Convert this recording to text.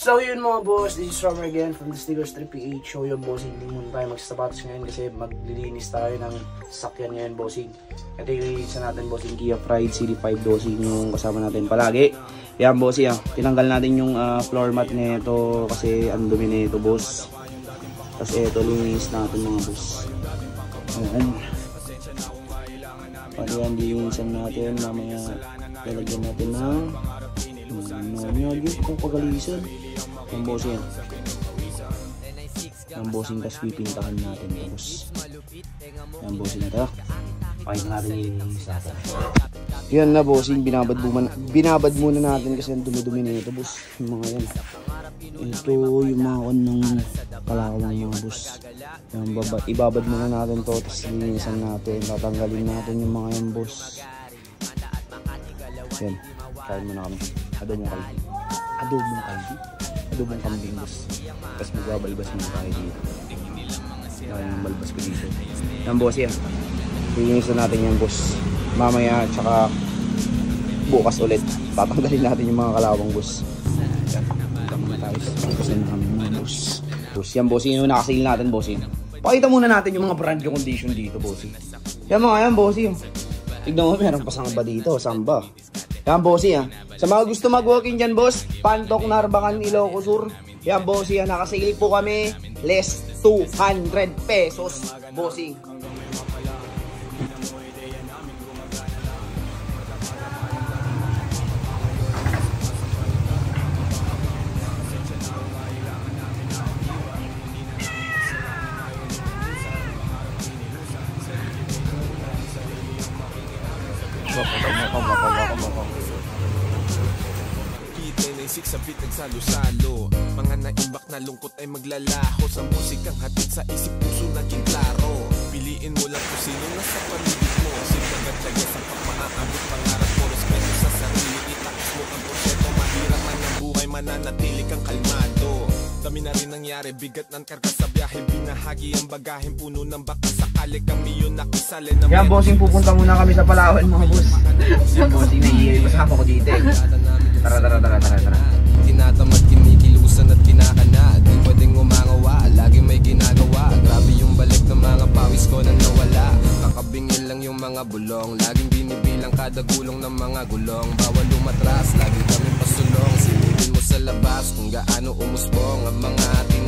So yun mga boss, this is Romer again from the Stickers 3PH. So yun bossing, hindi muna tayo magsasapatos ngayon kasi maglilinis tayo ng sasakyan ngayon bossing. Ito yung isa natin bossing, Kia Pride CD5 bossing yung kasama natin palagi. Yan bossing, tinanggal natin yung floor mat nito kasi ang dumi nito boss. Tapos ito linis natin mga boss. Ayan. Pati yan linisan natin, mamaya lalagyan natin ng yung pagalisan. Ang bossing yan. Ang bossing tas pipintahan natin tapos. Ang bossing ta. Pakita natin yung sasa. Yan na bossing, binabad muna natin kasi ang dumi-dumi na ito boss. Yung mga yan. Ito yung mga kanong kalawang mga boss. Yan, ibabad muna natin to tapos linisan natin. Tatanggalin natin yung mga yan boss. Yan. Kain muna kami. Adobong kalbi. Adobong kambing boss. Tapos magbabalbas muna tayo dito. Yan yung balbas ko dito. Yan boss yan. Linisan natin yan boss. Mamaya tsaka bukas ulit. Tatanggalin natin yung mga kalawang boss. Yan. Punta muna tayo. Kasi namin mga boss. Boss yan boss. Yung nakasil natin boss yan. Pakita muna natin yung mga brand new condition dito boss. Yan mga yan boss yan. Tignan mo meron pa samba dito. Samba. Yan bossy ha. Sa mga gusto mag-walking dyan boss, Pantok, Narbacan, Ilocos Sur. Yan bossy ha. Nakasale po kami. Less 200 pesos bossy. Sabit nagsalo-salo, mga naimbak na lungkot ay maglalaho. Sa musikang hatid sa isip puso naging klaro. Piliin mo lang kung sino nasa paligid mo. Simbagat lagay sa pagmaaabot pangarap mo. Respeto sa sarili, itaas mo ang porsyento. Mahirap man ang buhay, mananatili kang kalmado. Dami na rin nangyari, bigat ng karga sa biyahe. Binahagi ang bagahin, puno ng baka sakali kang miyon nakisali na. Yan bossing, pupunta muna kami sa Palawan mga boss. Yan bossing, naiiwasahan ko dito eh. Tara. Tinatamad, kinikilusan at kinakana. Di pwedeng umangawa, laging may ginagawa. Grabe yung balik ng mga pawis ko nang nawala. Kakabingin lang yung mga bulong. Laging binibilang kada gulong ng mga gulong. Bawal lumatras, lagi kami pasulong. Silipin mo sa labas kung gaano umusbong ang mga ating